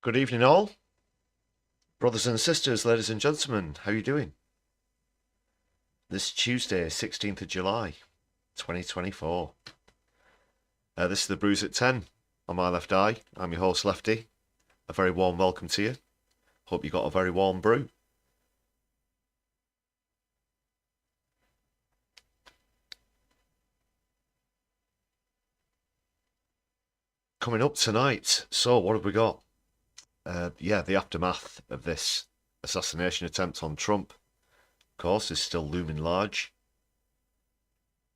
Good evening, all. Brothers and sisters, ladies and gentlemen, how are you doing? This Tuesday, 16th of July, 2024. This is the Brews at 10 on my left eye. I'm your host, Lefty. A very warm welcome to you. Hope you got a very warm brew. Coming up tonight, so what have we got? The aftermath of this assassination attempt on Trump, of course, is still looming large.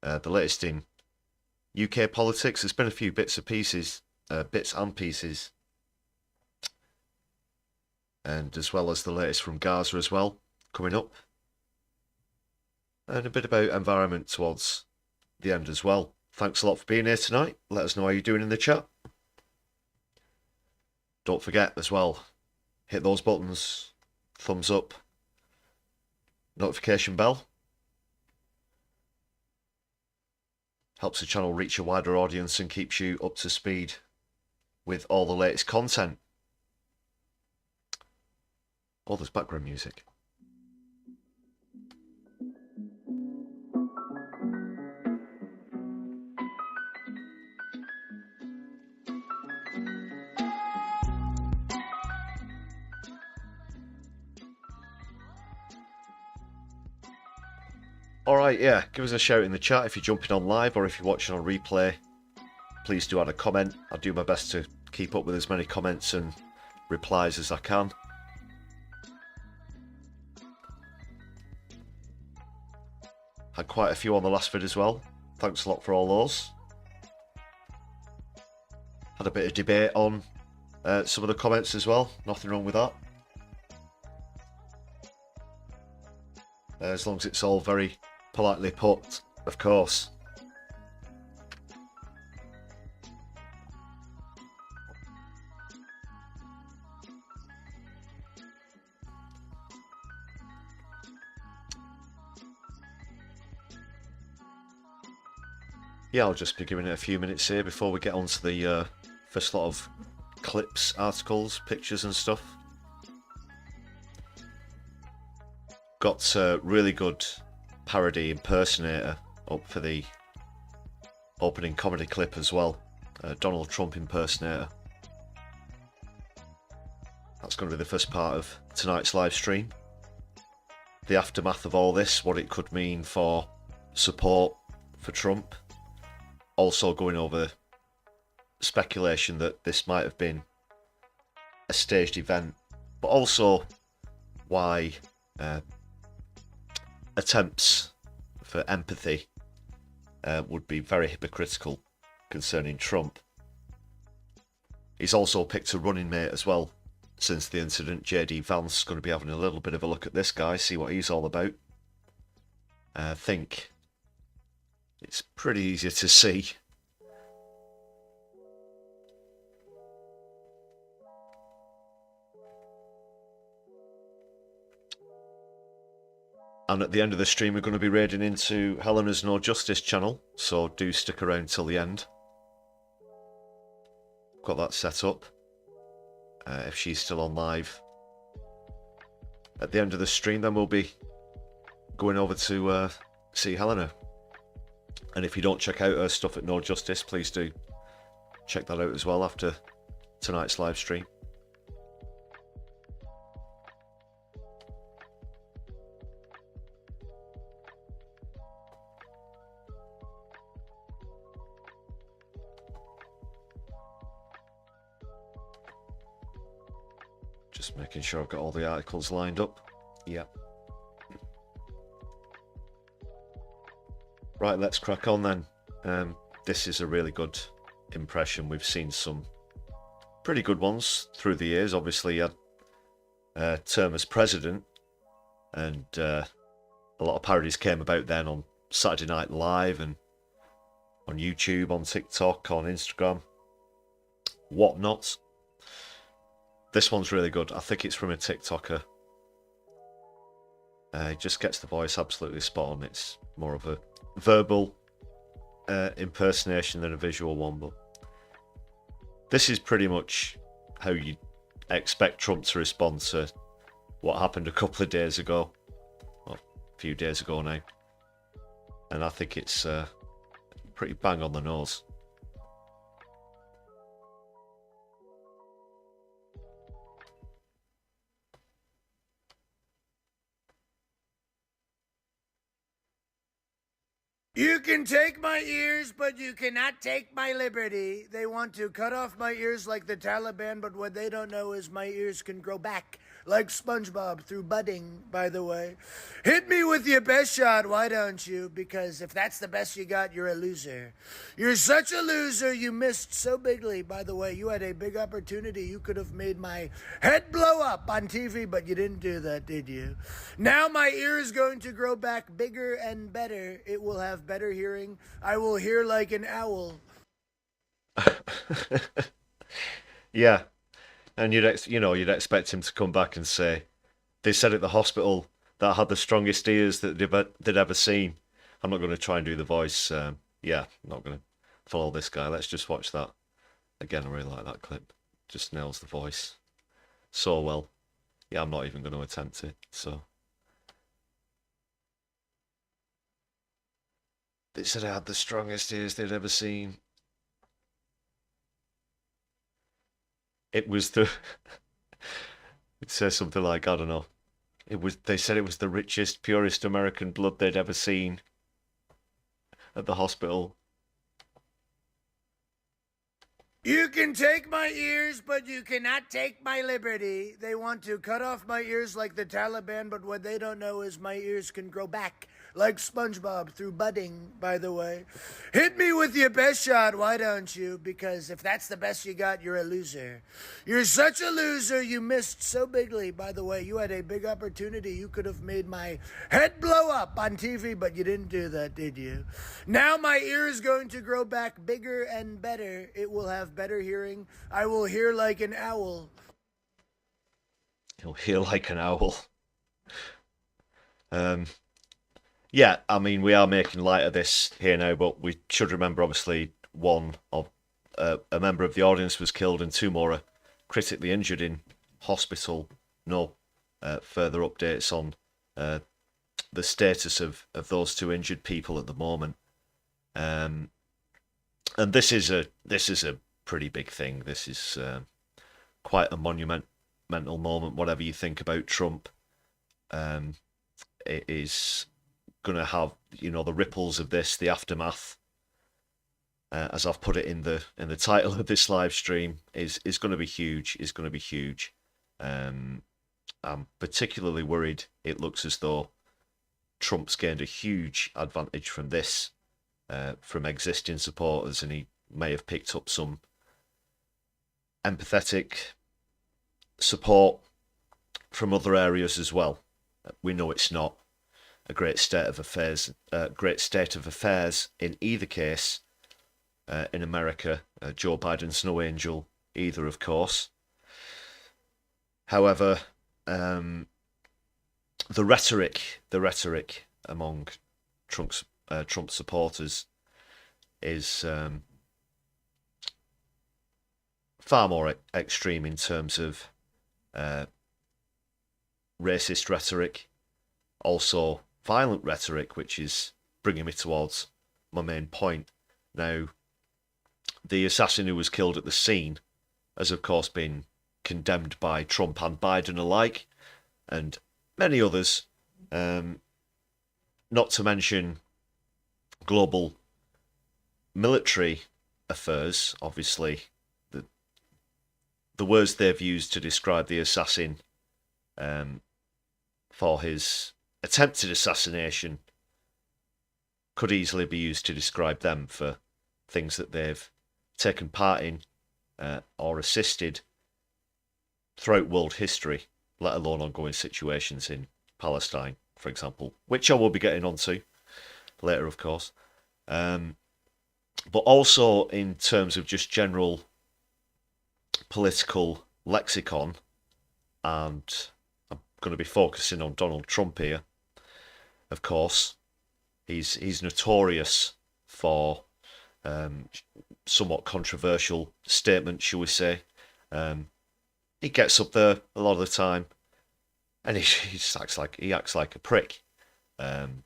The latest in UK politics, there's been a few bits and pieces, and as well as the latest from Gaza as well, coming up. And a bit about environment towards the end as well. Thanks a lot for being here tonight. Let us know how you're doing in the chat. Don't forget as well, hit those buttons, thumbs up, notification bell. Helps the channel reach a wider audience and keeps you up to speed with all the latest content. Oh, there's background music. Alright, yeah, give us a shout in the chat if you're jumping on live or if you're watching on replay. Please do add a comment. I'll do my best to keep up with as many comments and replies as I can. Had quite a few on the last vid as well. Thanks a lot for all those. Had a bit of debate on some of the comments as well. Nothing wrong with that. As long as it's all very politely put, of course. Yeah, I'll just be giving it a few minutes here before we get on to the first lot of clips, articles, pictures and stuff. Got a really good parody impersonator up for the opening comedy clip as well. Donald Trump impersonator. That's going to be the first part of tonight's live stream. The aftermath of all this, what it could mean for support for Trump. Also going over speculation that this might have been a staged event, but also why attempts for empathy would be very hypocritical concerning Trump. He's also picked a running mate as well since the incident. JD Vance is going to be having a little bit of a look at this guy, see what he's all about. I think it's pretty easy to see. And at the end of the stream, we're going to be raiding into Helena's No Justice channel, so do stick around till the end. Got that set up. If she's still on live. At the end of the stream, then we'll be going over to see Helena. And if you don't check out her stuff at No Justice, please do check that out as well after tonight's live stream. Just making sure I've got all the articles lined up. Yeah. Right, let's crack on then. This is a really good impression. We've seen some pretty good ones through the years. Obviously, he had a term as president, and a lot of parodies came about then on Saturday Night Live and on YouTube, on TikTok, on Instagram, whatnot. This one's really good. I think it's from a TikToker. He just gets the voice absolutely spot on. It's more of a verbal impersonation than a visual one, but this is pretty much how you expect Trump to respond to what happened a couple of days ago, well, a few days ago now, and I think it's pretty bang on the nose. You can take my ears, but you cannot take my liberty. They want to cut off my ears like the Taliban, but what they don't know is my ears can grow back like SpongeBob through budding, by the way. Hit me with your best shot, why don't you? Because if that's the best you got, you're a loser. You're such a loser, you missed so bigly, by the way. You had a big opportunity. You could have made my head blow up on TV, but you didn't do that, did you? Now my ear is going to grow back bigger and better. It will have better hearing. I will hear like an owl. Yeah, and you'd expect him to come back and say, they said at the hospital that I had the strongest ears that they'd ever seen. I'm not going to try and do the voice. Yeah, I'm not going to follow this guy. Let's just watch that. Again, I really like that clip. Just nails the voice so well. Yeah, I'm not even going to attempt it. So they said I had the strongest ears they'd ever seen. It was the. It says something like, I don't know. They said it was the richest, purest American blood they'd ever seen at the hospital. You can take my ears, but you cannot take my liberty. They want to cut off my ears like the Taliban, but what they don't know is my ears can grow back like SpongeBob through budding, by the way. Hit me with your best shot, why don't you? Because if that's the best you got, you're a loser. You're such a loser, you missed so bigly, by the way. You had a big opportunity. You could have made my head blow up on TV, but you didn't do that, did you? Now my ear is going to grow back bigger and better. It will have better hearing. I will hear like an owl. He'll hear like an owl. Yeah, I mean, we are making light of this here now, but we should remember, obviously, a member of the audience was killed and two more are critically injured in hospital. No further updates on the status of those two injured people at the moment. And this is a pretty big thing. This is quite a monumental moment. Whatever you think about Trump, it is going to have, the ripples of this, the aftermath, as I've put it in the title of this live stream, is going to be huge. Is going to be huge. I'm particularly worried. It looks as though Trump's gained a huge advantage from this, from existing supporters, and he may have picked up some empathetic support from other areas as well. We know it's not a great state of affairs in either case. In America, Joe Biden's no angel either, of course. However, the rhetoric among Trump supporters is far more extreme in terms of racist rhetoric, also violent rhetoric, which is bringing me towards my main point. Now, the assassin who was killed at the scene has, of course, been condemned by Trump and Biden alike, and many others, not to mention global military affairs. Obviously, the words they've used to describe the assassin for his attempted assassination could easily be used to describe them for things that they've taken part in or assisted throughout world history, let alone ongoing situations in Palestine, for example, which I will be getting onto later, of course. But also in terms of just general political lexicon, and I'm going to be focusing on Donald Trump here. Of course, he's notorious for somewhat controversial statements, shall we say. he gets up there a lot of the time, and he just acts like a prick.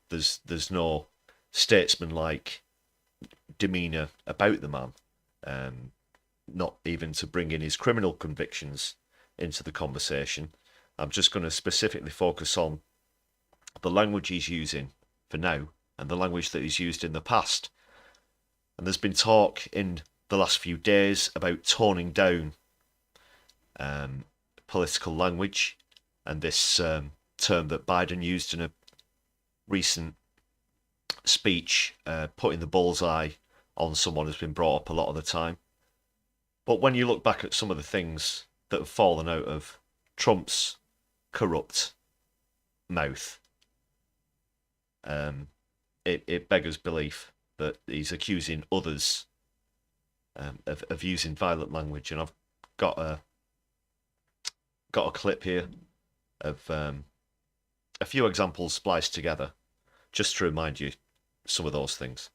There's no statesman-like demeanour about the man. Not even to bring in his criminal convictions into the conversation. I'm just going to specifically focus on the language he's using for now and the language that he's used in the past. And there's been talk in the last few days about toning down political language, and this term that Biden used in a recent speech, putting the bullseye on someone, has been brought up a lot of the time. But when you look back at some of the things that have fallen out of Trump's corrupt mouth, it beggars belief that he's accusing others of using violent language. And I've got a clip here of a few examples spliced together just to remind you some of those things.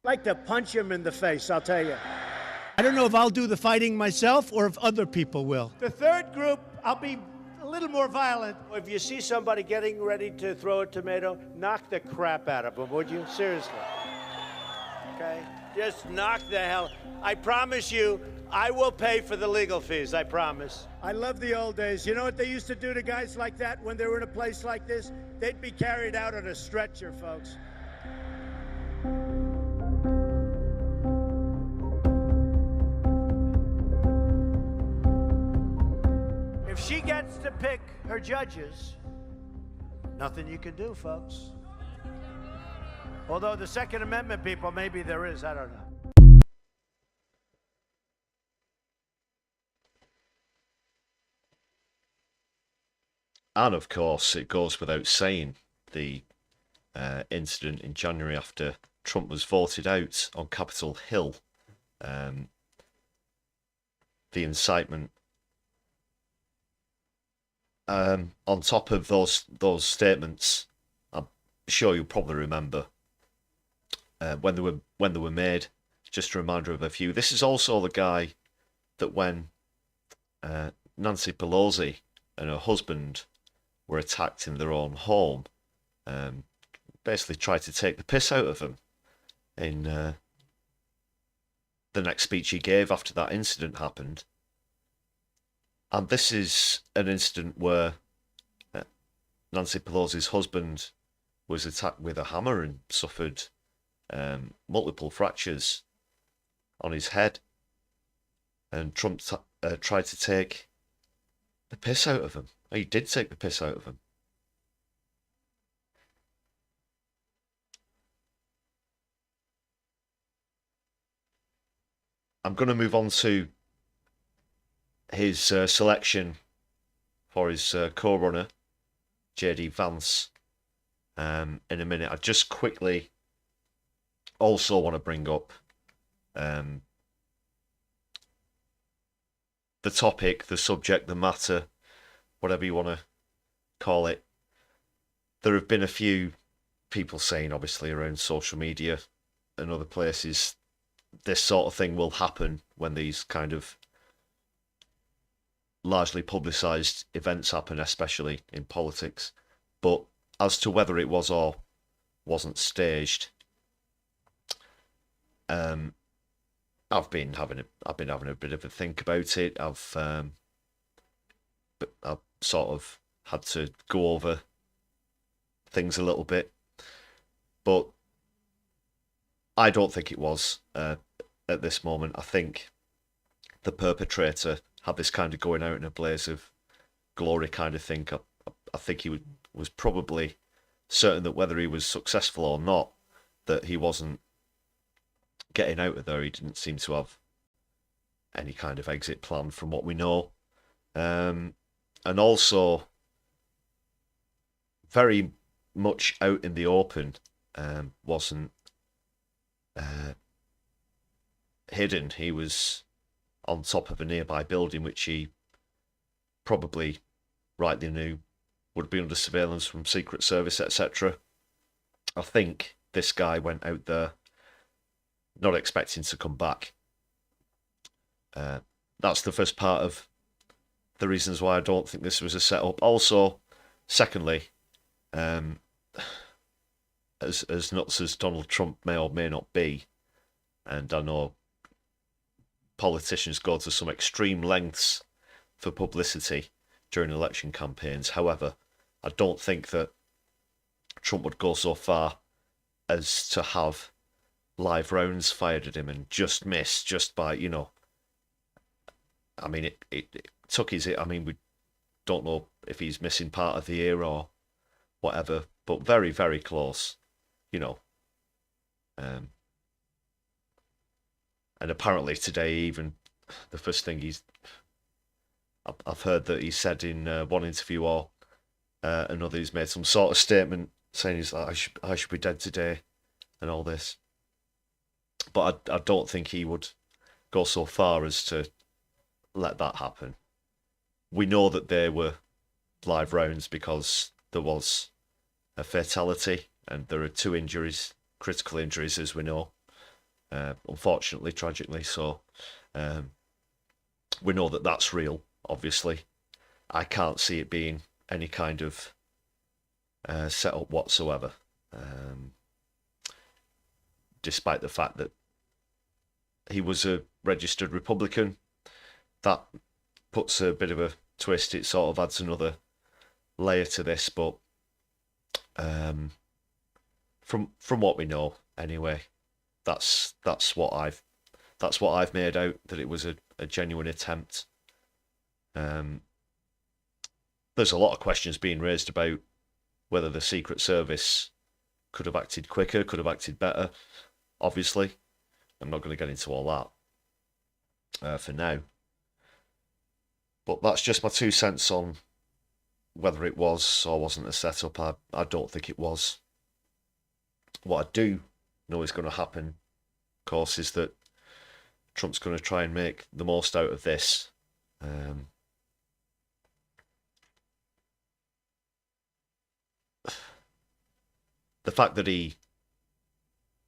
Like to punch him in the face, I'll tell you. I don't know if I'll do the fighting myself or if other people will. The third group, I'll be a little more violent. If you see somebody getting ready to throw a tomato, knock the crap out of them, would you? Seriously. Okay? Just knock the hell. I promise you, I will pay for the legal fees, I promise. I love the old days. You know what they used to do to guys like that when they were in a place like this? They'd be carried out on a stretcher, folks. If she gets to pick her judges, nothing you can do, folks. Although the Second Amendment people, maybe there is, I don't know. And of course, it goes without saying, the incident in January after Trump was voted out on Capitol Hill, the incitement. On top of those statements, I'm sure you'll probably remember when they were made. Just a reminder of a few. This is also the guy that when Nancy Pelosi and her husband were attacked in their own home, basically tried to take the piss out of them in the next speech he gave after that incident happened. And this is an incident where Nancy Pelosi's husband was attacked with a hammer and suffered multiple fractures on his head. And Trump tried to take the piss out of him. He did take the piss out of him. I'm going to move on to his selection for his co-runner, J.D. Vance, in a minute. I just quickly also want to bring up the topic, the subject, the matter, whatever you want to call it. There have been a few people saying, obviously, around social media and other places, this sort of thing will happen when these kind of largely publicised events happen, especially in politics. But as to whether it was or wasn't staged, I've been having a bit of a think about it. I've sort of had to go over things a little bit, but I don't think it was at this moment. I think the perpetrator had this kind of going out in a blaze of glory kind of thing. I think he was probably certain that whether he was successful or not, that he wasn't getting out of there. He didn't seem to have any kind of exit plan from what we know. And also very much out in the open, wasn't hidden. He was on top of a nearby building, which he probably rightly knew would be under surveillance from Secret Service, etc. I think this guy went out there not expecting to come back. that's the first part of the reasons why I don't think this was a setup. Also, secondly, as nuts as Donald Trump may or may not be, and I know politicians go to some extreme lengths for publicity during election campaigns. However, I don't think that Trump would go so far as to have live rounds fired at him and just miss just by, I mean, it took his, I mean, we don't know if he's missing part of the ear or whatever, but very, very close, And apparently today, even the first thing I've heard that he said in one interview or another, he's made some sort of statement saying he's like, I should be dead today and all this. But I don't think he would go so far as to let that happen. We know that there were live rounds because there was a fatality and there are 2 injuries, critical injuries, as we know. Unfortunately, tragically, so we know that that's real, obviously. I can't see it being any kind of setup whatsoever, despite the fact that he was a registered Republican. That puts a bit of a twist. It sort of adds another layer to this, but from what we know, anyway, that's what I've made out, that it was a genuine attempt. There's a lot of questions being raised about whether the Secret Service could have acted quicker, could have acted better. Obviously, I'm not going to get into all that for now. But that's just my 2 cents on whether it was or wasn't a setup. I don't think it was. What I do know is going to happen, of course, is that Trump's going to try and make the most out of this. The fact that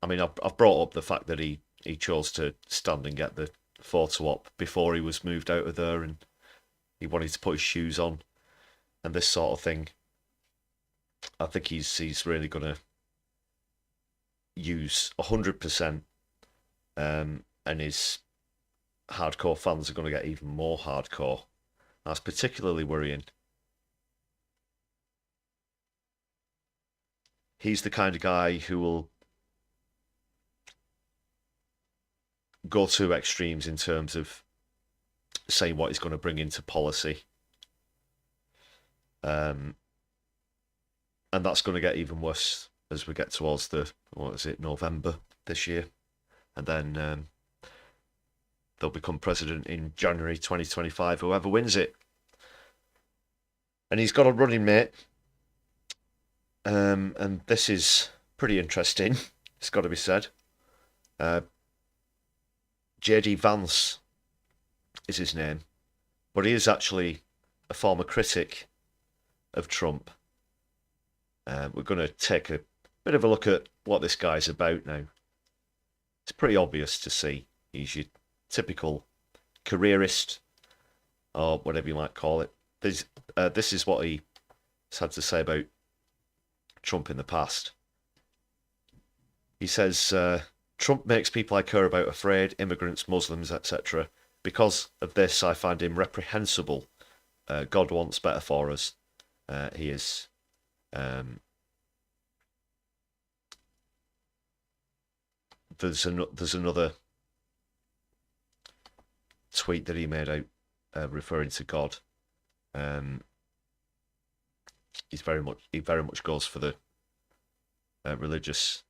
I've brought up the fact that he chose to stand and get the photo op before he was moved out of there, and he wanted to put his shoes on and this sort of thing. I think he's really going to use 100%, and his hardcore fans are going to get even more hardcore. That's particularly worrying. He's the kind of guy who will go to extremes in terms of saying what he's going to bring into policy. And that's going to get even worse as we get towards November this year. And then they'll become president in January 2025, whoever wins it. And he's got a running mate. And this is pretty interesting, it's got to be said. J.D. Vance is his name, but he is actually a former critic of Trump. We're going to take a bit of a look at what this guy's about now. It's pretty obvious to see. He's your typical careerist, or whatever you might call it. This is what he's had to say about Trump in the past. He says, Trump makes people I care about afraid, immigrants, Muslims, etc. Because of this, I find him reprehensible. God wants better for us. He is. There's another tweet that he made out referring to God. He very much goes for the religious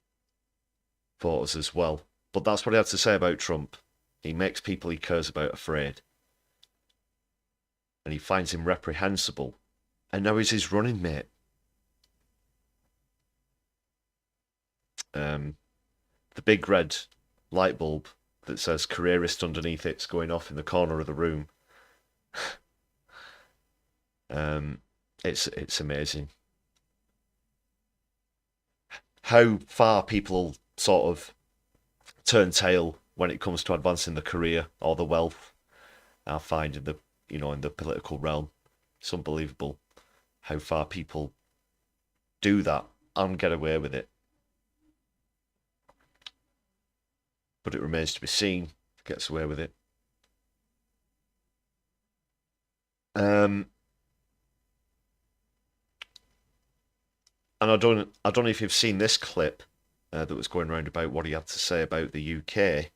voters as well. But that's what he had to say about Trump. He makes people he cares about afraid. And he finds him reprehensible. And now he's his running mate. The big red light bulb that says careerist underneath it's going off in the corner of the room. It's amazing how far people sort of turn tail when it comes to advancing the career or the wealth I find in the in the political realm. It's unbelievable how far people do that and get away with it. But it remains to be seen if he gets away with it. And I don't know if you've seen this clip that was going around about what he had to say about the UK,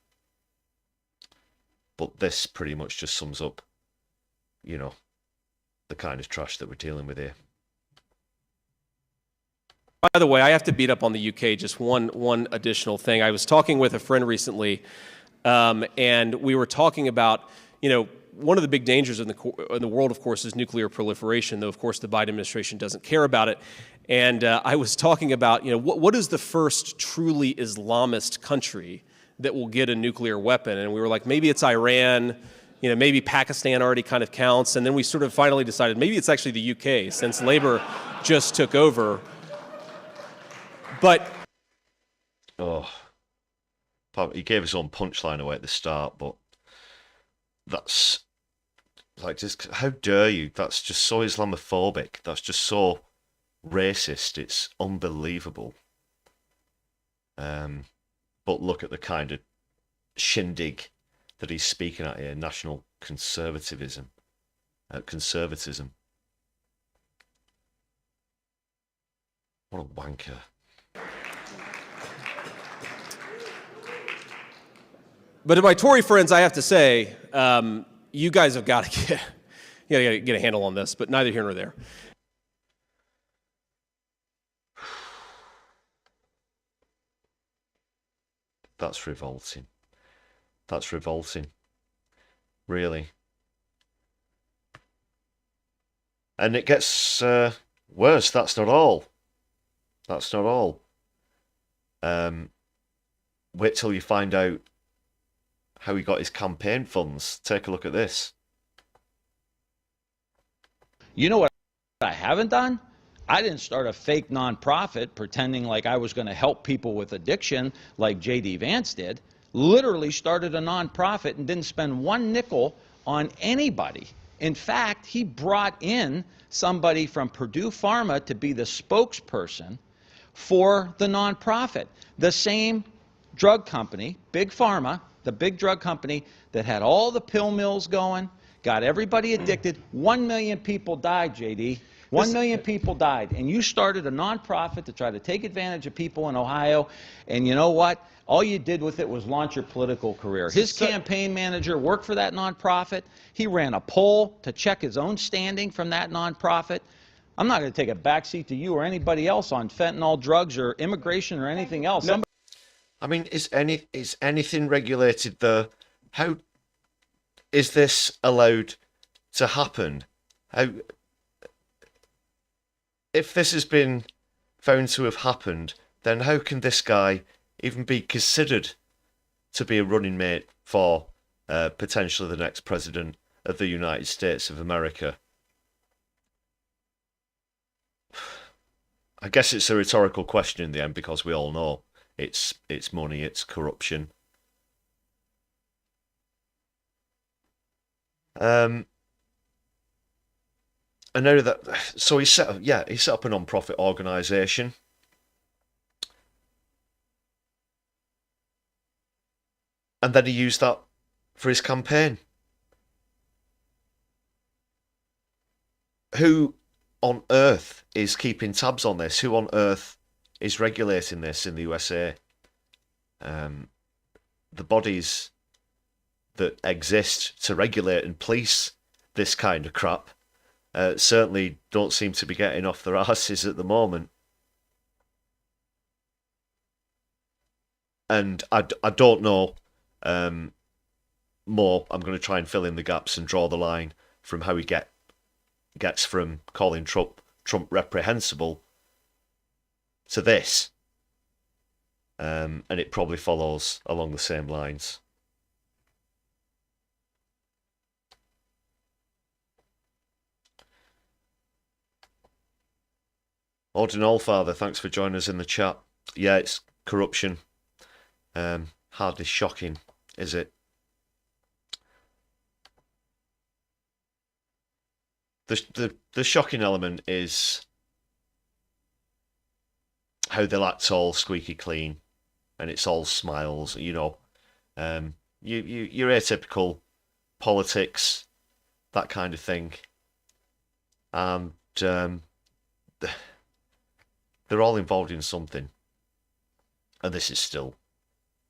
but this pretty much just sums up, the kind of trash that we're dealing with here. By the way, I have to beat up on the UK just one additional thing. I was talking with a friend recently, and we were talking about, one of the big dangers in the world, of course, is nuclear proliferation, though, of course, the Biden administration doesn't care about it. And I was talking about, what is the first truly Islamist country that will get a nuclear weapon? And we were like, maybe it's Iran, maybe Pakistan already kind of counts. And then we sort of finally decided maybe it's actually the UK, since Labour just took over. But he gave his own punchline away at the start, but that's like, just how dare you? That's just so Islamophobic. That's just so racist. It's unbelievable. But look at the kind of shindig that he's speaking at here: national conservatism. What a wanker. But to my Tory friends, I have to say, you guys have got to get a handle on this, but neither here nor there. That's revolting. That's revolting. Really. And it gets worse. That's not all. That's not all. Wait till you find out how he got his campaign funds. Take a look at this. You know what I haven't done? I didn't start a fake nonprofit pretending like I was going to help people with addiction like J.D. Vance did. Literally started a nonprofit and didn't spend one nickel on anybody. In fact, he brought in somebody from Purdue Pharma to be the spokesperson for the nonprofit. The same drug company, Big Pharma, the big drug company that had all the pill mills going, got everybody addicted. 1 million people died, JD. 1 million people died. And you started a nonprofit to try to take advantage of people in Ohio. And you know what? All you did with it was launch your political career. His campaign manager worked for that nonprofit. He ran a poll to check his own standing from that nonprofit. I'm not going to take a backseat to you or anybody else on fentanyl, drugs, or immigration or anything else. No. I mean, is anything regulated there? How is this allowed to happen? If this has been found to have happened, then how can this guy even be considered to be a running mate for potentially the next president of the United States of America? I guess it's a rhetorical question in the end, because we all know it's money, it's corruption. I know that. So he set up a non-profit organisation. And then he used that for his campaign. Who on earth is keeping tabs on this? Who on earth is regulating this in the USA? The bodies that exist to regulate and police this kind of crap certainly don't seem to be getting off their asses at the moment. And I don't know more. I'm going to try and fill in the gaps and draw the line from how he gets from calling Trump reprehensible to this. And it probably follows along the same lines. Odin Allfather, thanks for joining us in the chat. Yeah, it's corruption. Hardly shocking, is it? the shocking element is how they'll act all squeaky clean, and it's all smiles. Your atypical politics, that kind of thing, and they're all involved in something, and this is still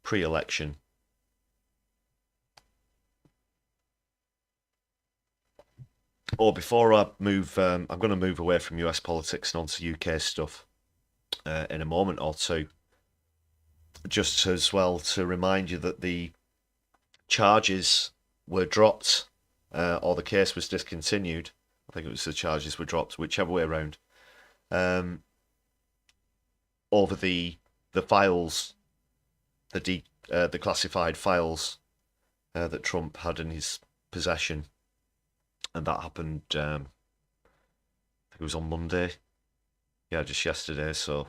pre-election. Before I move, I'm going to move away from US politics and onto UK stuff in a moment or two. Just as well to remind you that the charges were dropped, or the case was discontinued. I think it was the charges were dropped, whichever way around. Over the files, the classified files that Trump had in his possession. And that happened, I think it was on Monday. Yeah, just yesterday. So,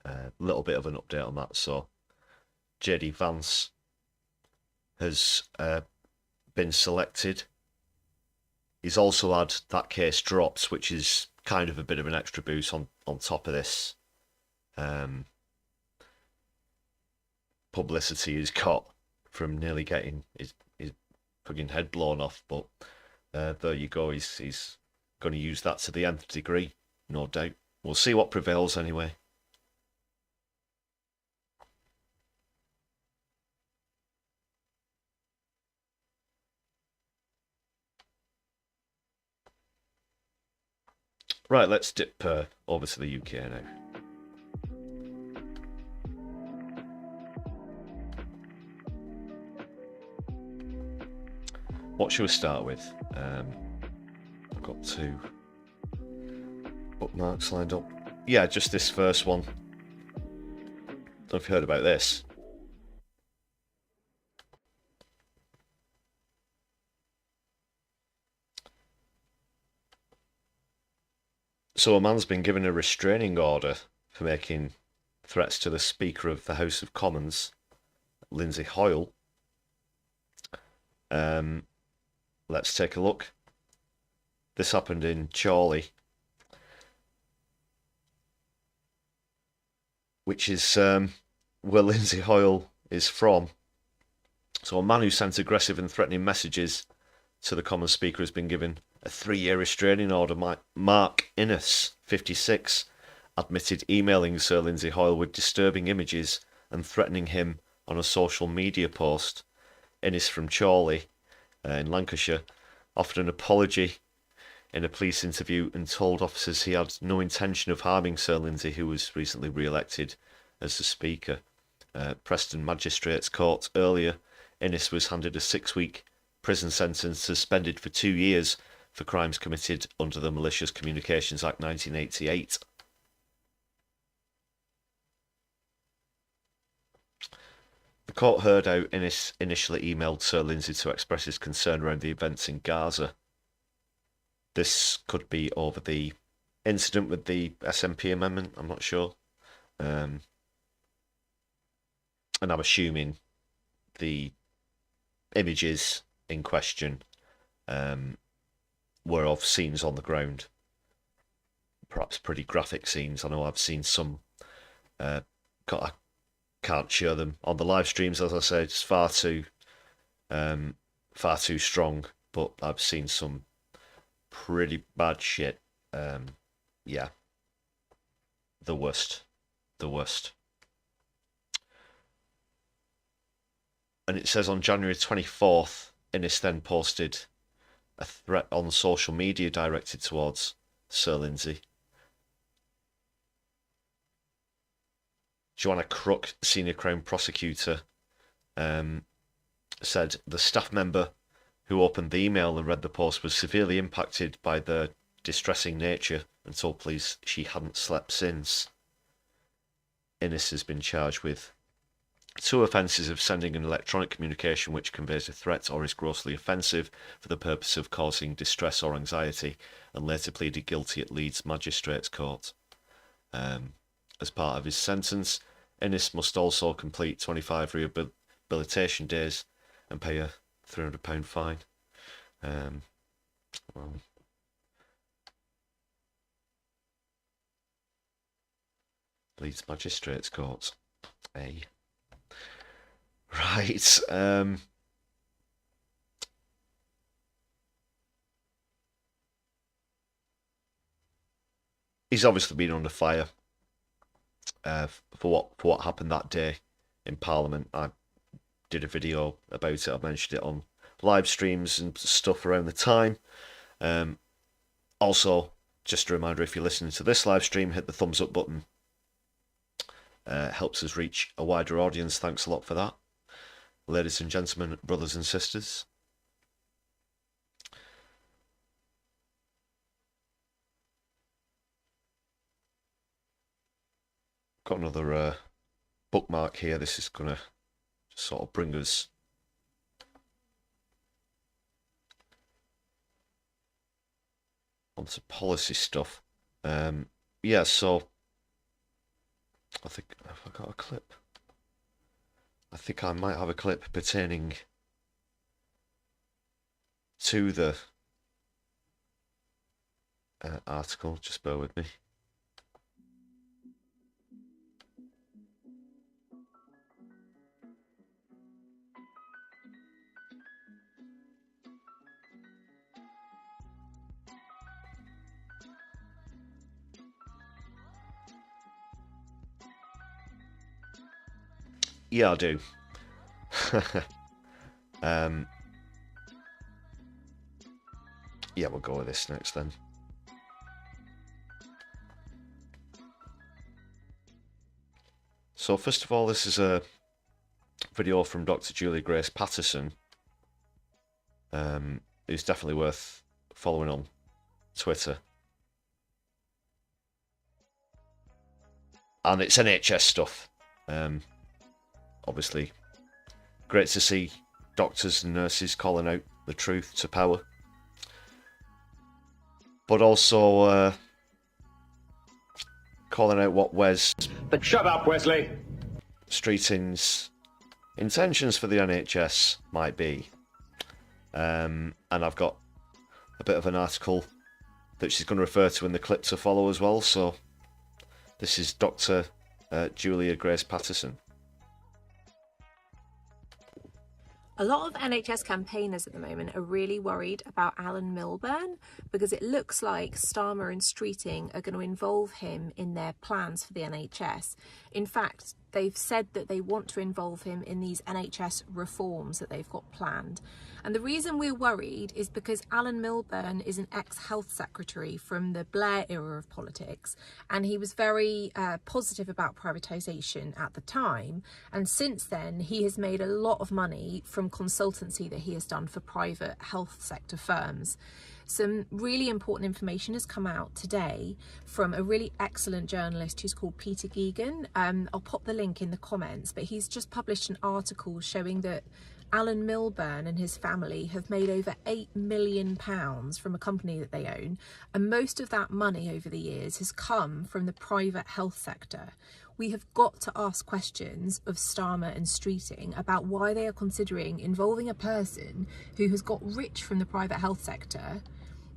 a little bit of an update on that. So, JD Vance has been selected. He's also had that case dropped, which is kind of a bit of an extra boost on top of this publicity he's got from nearly getting his fucking head blown off. But there you go. He's going to use that to the nth degree, no doubt. We'll see what prevails anyway. Right, let's dip over to the UK now. What should we start with? I've got 2 bookmarks lined up. Yeah, just this first one. Don't know if you heard about this. So a man's been given a restraining order for making threats to the Speaker of the House of Commons, Lindsay Hoyle. Let's take a look. This happened in Chorley, which is where Lindsay Hoyle is from. So a man who sent aggressive and threatening messages to the Commons Speaker has been given a 3-year restraining order. Mark Innes, 56, admitted emailing Sir Lindsay Hoyle with disturbing images and threatening him on a social media post. Innes from Chorley in Lancashire offered an apology in a police interview and told officers he had no intention of harming Sir Lindsay, who was recently re-elected as the Speaker. Preston Magistrates Court earlier, Innes was handed a 6-week prison sentence, suspended for 2 years for crimes committed under the Malicious Communications Act 1988. The court heard how Innes initially emailed Sir Lindsay to express his concern around the events in Gaza. This could be over the incident with the SNP amendment, I'm not sure. And I'm assuming the images in question were of scenes on the ground. Perhaps pretty graphic scenes. I know I've seen some. I can't share them on the live streams, as I said. It's far too strong. But I've seen some pretty bad shit. Yeah, the worst. And it says on January 24th, Innes then posted a threat on social media directed towards Sir Lindsay. Joanna Crook, senior Crown prosecutor, said the staff member who opened the email and read the post was severely impacted by the distressing nature and told police she hadn't slept since. Innes has been charged with 2 offences of sending an electronic communication which conveys a threat or is grossly offensive for the purpose of causing distress or anxiety, and later pleaded guilty at Leeds Magistrates Court. As part of his sentence, Innes must also complete 25 rehabilitation days and pay a £300 fine. Well, Leeds Magistrates Court. Right. He's obviously been under fire for what happened that day in Parliament. I did a video about it. I mentioned it on live streams and stuff around the time. Also, just a reminder, if you're listening to this live stream, hit the thumbs up button. Helps us reach a wider audience. Thanks a lot for that. Ladies and gentlemen, brothers and sisters. Got another bookmark here. This is going to sort of bring us onto policy stuff. Yeah, so I think, have I got a clip? I think I might have a clip pertaining to the article. Just bear with me. Yeah, I do. Yeah, we'll go with this next then. So first of all, this is a video from Dr. Julia Grace Patterson, who's definitely worth following on Twitter. And it's NHS stuff. Obviously, great to see doctors and nurses calling out the truth to power. But also calling out what Wes... But shut up, Wesley! Streeting's intentions for the NHS might be. And I've got a bit of an article that she's going to refer to in the clip to follow as well. So this is Dr. Julia Grace Patterson. A lot of NHS campaigners at the moment are really worried about Alan Milburn because it looks like Starmer and Streeting are going to involve him in their plans for the NHS. In fact, they've said that they want to involve him in these NHS reforms that they've got planned. And the reason we're worried is because Alan Milburn is an ex-health secretary from the Blair era of politics, and he was very positive about privatisation at the time. And since then, he has made a lot of money from consultancy that he has done for private health sector firms. Some really important information has come out today from a really excellent journalist who's called Peter Geoghegan. I'll pop the link in the comments, but he's just published an article showing that Alan Milburn and his family have made over £8 million from a company that they own, and most of that money over the years has come from the private health sector. We have got to ask questions of Starmer and Streeting about why they are considering involving a person who has got rich from the private health sector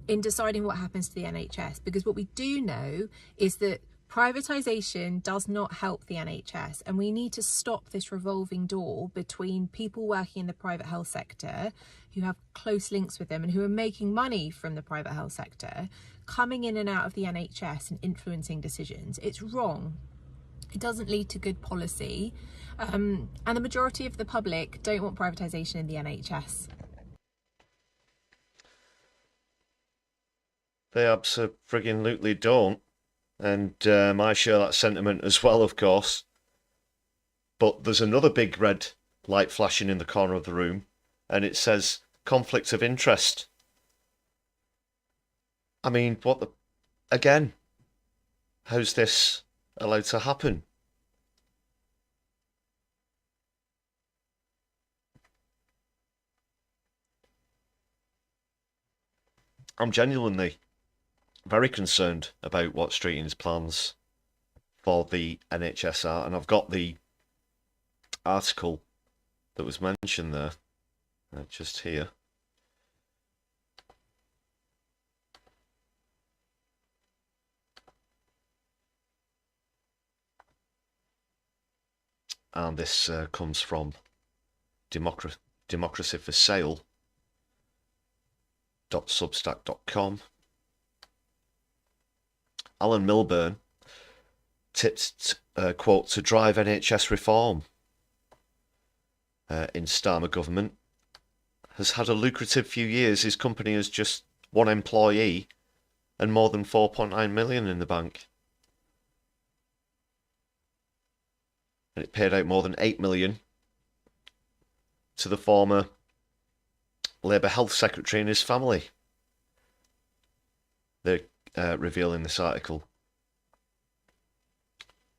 in deciding what happens to the NHS, because what we do know is that privatisation does not help the NHS, and we need to stop this revolving door between people working in the private health sector who have close links with them and who are making money from the private health sector coming in and out of the NHS and influencing decisions. It's wrong. It doesn't lead to good policy, and the majority of the public don't want privatisation in the NHS. They absolutely don't. And I share that sentiment as well, of course. But there's another big red light flashing in the corner of the room, and it says conflict of interest. I mean, what the... Again, how's this allowed to happen? I'm genuinely very concerned about what Streeting's plans for the NHS are, and I've got the article that was mentioned there just here. and this comes from Democracy for Sale.substack.com. Alan Milburn tipped, quote, to drive NHS reform in Starmer government. Has had a lucrative few years. His company has just one employee and more than 4.9 million in the bank. And it paid out more than 8 million to the former Labour Health Secretary and his family. They reveal in this article.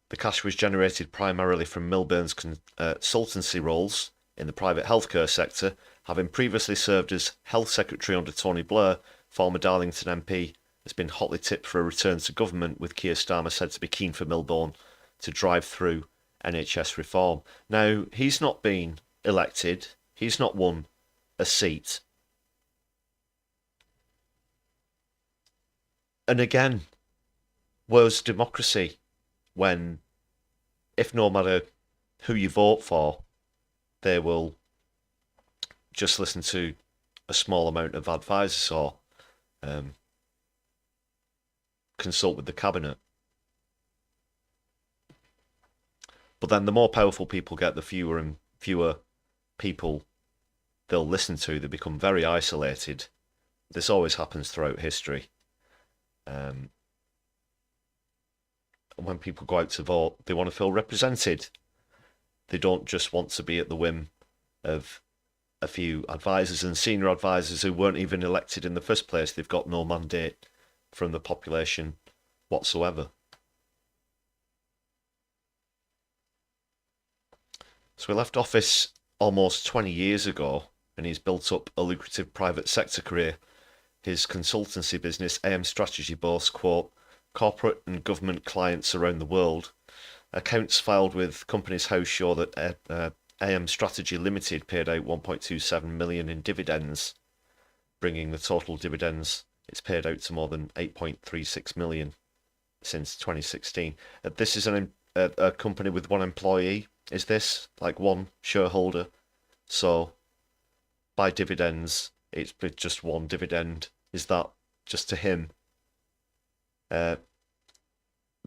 The cash was generated primarily from Milburn's consultancy roles in the private healthcare sector, having previously served as Health Secretary under Tony Blair. Former Darlington MP has been hotly tipped for a return to government, with Keir Starmer said to be keen for Milburn to drive through NHS reform. Now, he's not been elected. He's not won a seat. And again, where's democracy when, if no matter who you vote for, they will just listen to a small amount of advisors or consult with the cabinet? But then the more powerful people get, the fewer and fewer people they'll listen to. They become very isolated. This always happens throughout history. When people go out to vote, they want to feel represented. They don't just want to be at the whim of a few advisors and senior advisors who weren't even elected in the first place. They've got no mandate from the population whatsoever. So he left office almost 20 years ago, and he's built up a lucrative private sector career. His consultancy business, AM Strategy, boasts, quote, corporate and government clients around the world. Accounts filed with Companies House show that AM Strategy Limited paid out 1.27 million in dividends, bringing the total dividends it's paid out to more than 8.36 million since 2016. This is a company with one employee. Is this like one shareholder? So by dividends, it's just one dividend. Is that just to him? The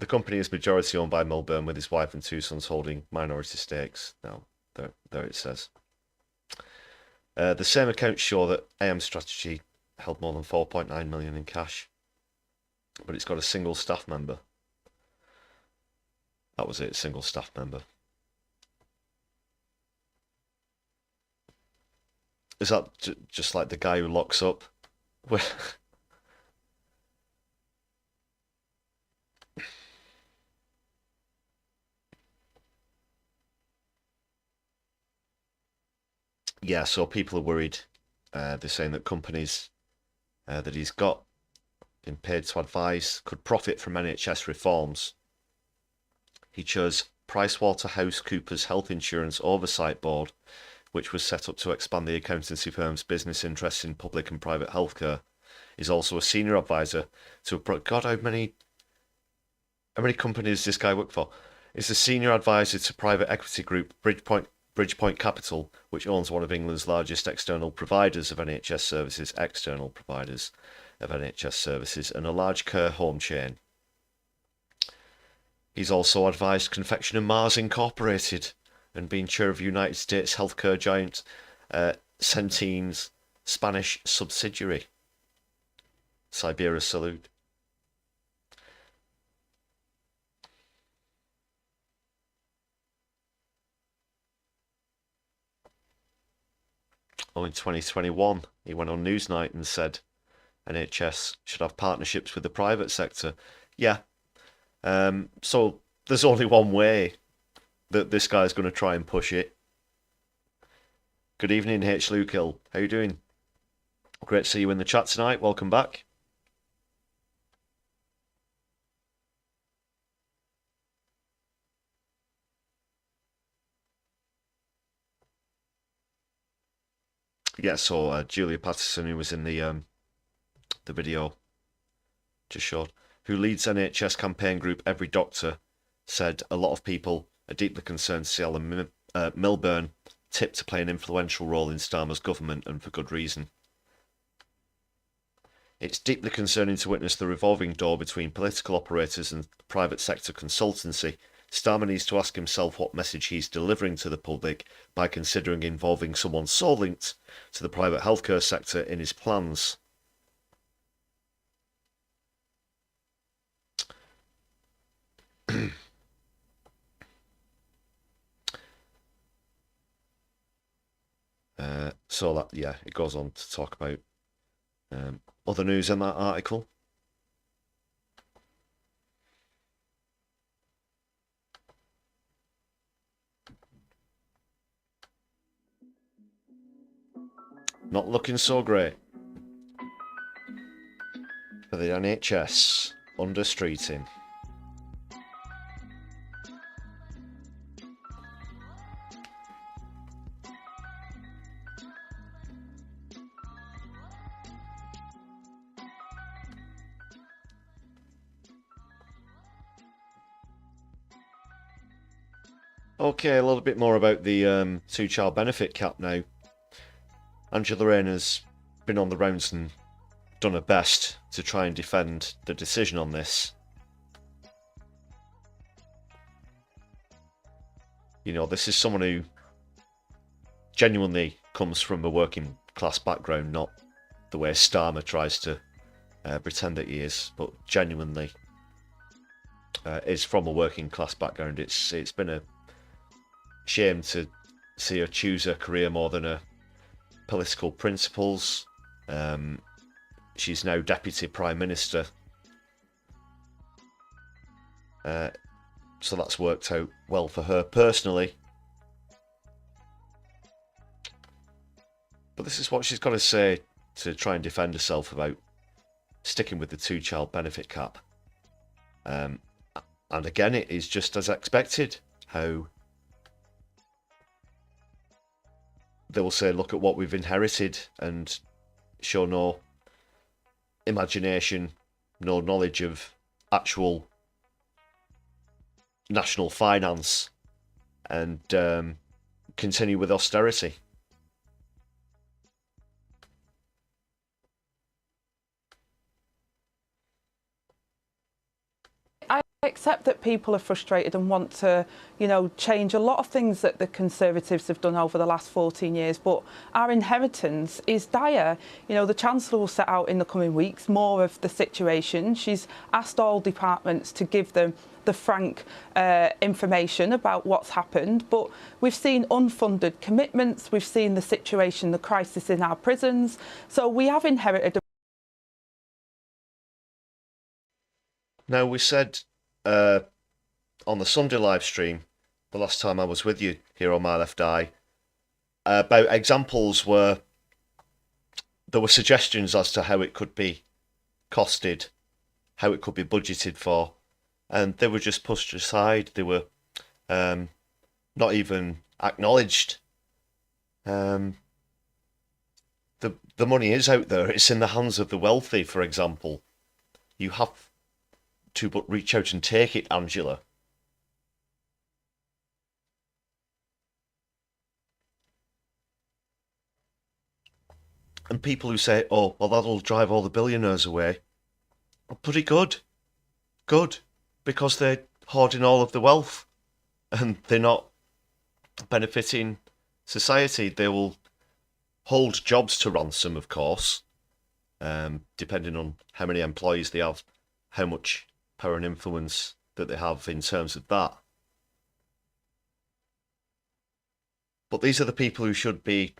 company is majority owned by Milburn, with his wife and two sons holding minority stakes. Now, there it says. The same accounts show that AM Strategy held more than 4.9 million in cash, but it's got a single staff member. That was it, single staff member. Is that just like the guy who locks up? Yeah, so people are worried. They're saying that companies that he's got been paid to advise could profit from NHS reforms. He chose PricewaterhouseCoopers Health Insurance Oversight Board, which was set up to expand the accountancy firm's business interests in public and private healthcare. He's also a senior advisor to God, how many companies does this guy work for? He's a senior advisor to private equity group Bridgepoint Capital, which owns one of England's largest external providers of NHS services, and a large care home chain. He's also advised Confection and Mars Incorporated and been chair of United States healthcare giant Centene's Spanish subsidiary, Siberia Salud. In 2021, he went on Newsnight and said NHS should have partnerships with the private sector. Yeah. So there's only one way that this guy's going to try and push it. Good evening, H. Lukill. How you doing? Great to see you in the chat tonight. Welcome back. Yeah, so Julia Patterson, who was in the video just showed, who leads NHS campaign group Every Doctor, said a lot of people are deeply concerned to see Alan Milburn tipped to play an influential role in Starmer's government, and for good reason. It's deeply concerning to witness the revolving door between political operators and private sector consultancy. Starmer needs to ask himself what message he's delivering to the public by considering involving someone so linked to the private healthcare sector in his plans. So that, yeah, it goes on to talk about other news in that article. Not looking so great for the NHS under streeting. Okay, a little bit more about the two-child benefit cap now. Angela Rayner's been on the rounds and done her best to try and defend the decision on this. You know, this is someone who genuinely comes from a working class background, not the way Starmer tries to pretend that he is, but genuinely is from a working class background. It's been a shame to see her choose her career more than her political principles. She's now Deputy Prime Minister. So that's worked out well for her personally. But this is what she's got to say to try and defend herself about sticking with the two-child benefit cap. And again, it is just as expected how they will say, look at what we've inherited, and show no imagination, no knowledge of actual national finance, and continue with austerity. I accept that people are frustrated and want to, change a lot of things that the Conservatives have done over the last 14 years, but our inheritance is dire. The Chancellor will set out in the coming weeks more of the situation. She's asked all departments to give them the frank information about what's happened, but we've seen unfunded commitments, we've seen the situation, the crisis in our prisons, so we have inherited. Now, we said on the Sunday live stream, the last time I was with you here on My Left Eye, about examples where there were suggestions as to how it could be costed, how it could be budgeted for, and they were just pushed aside. They were not even acknowledged. The money is out there. It's in the hands of the wealthy, for example. You have to but reach out and take it, Angela. And people who say, oh, well, that'll drive all the billionaires away. Well, pretty good. Good. Because they're hoarding all of the wealth. And they're not benefiting society. They will hold jobs to ransom, of course. Depending on how many employees they have, how much power and influence that they have in terms of that. But these are the people who should be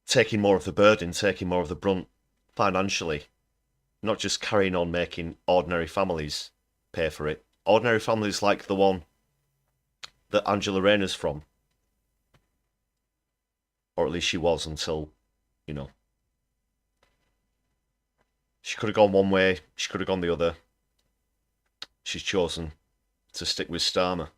taking more of the burden, taking more of the brunt financially, not just carrying on making ordinary families pay for it. Ordinary families like the one that Angela Rayner's from. Or at least she was until, she could have gone one way, she could have gone the other. She's chosen to stick with Starmer.